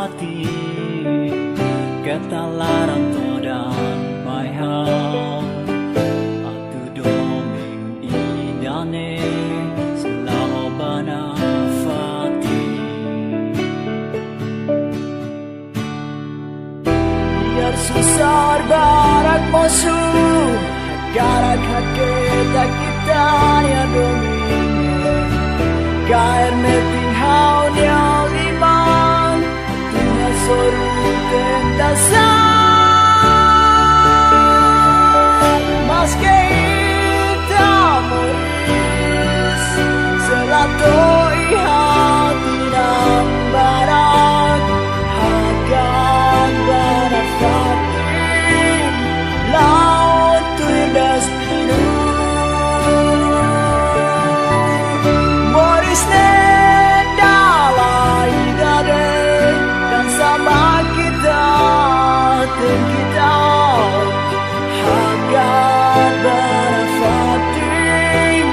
fati Ketalaran todan mai hau Atu doming idane Selaw bana fati Biar susar barak musuh Garak haketa kita ya domine Kair meting hau niya limang Tuha soru tentasan Maske ita moris Selato ihati ng barak Hagan barak fatin Laut tu'y destino Moris ne dalay dade Dan sama kita Hagan barak fatin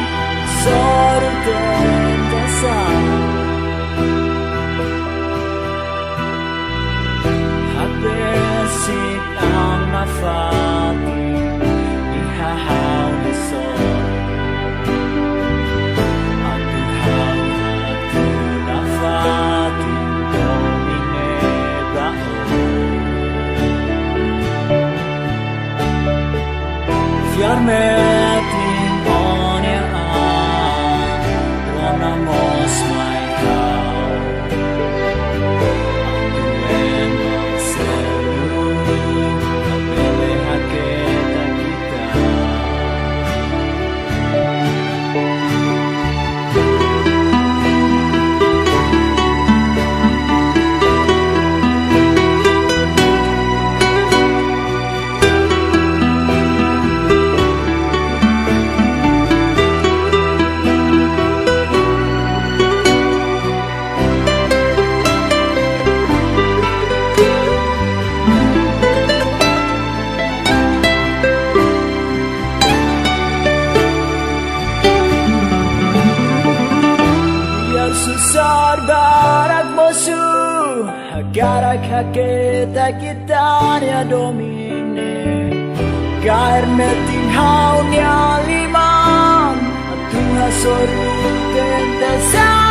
Soru tentasan Habesik ang mafati Ihahaw ni sol Atuhaw hatu na fati Domine bao Fiarmetin onean Ronamos may hau Susar barak musuh Garak haketa kita niya domine Kair meting hau niya limang At tuha soru tentasan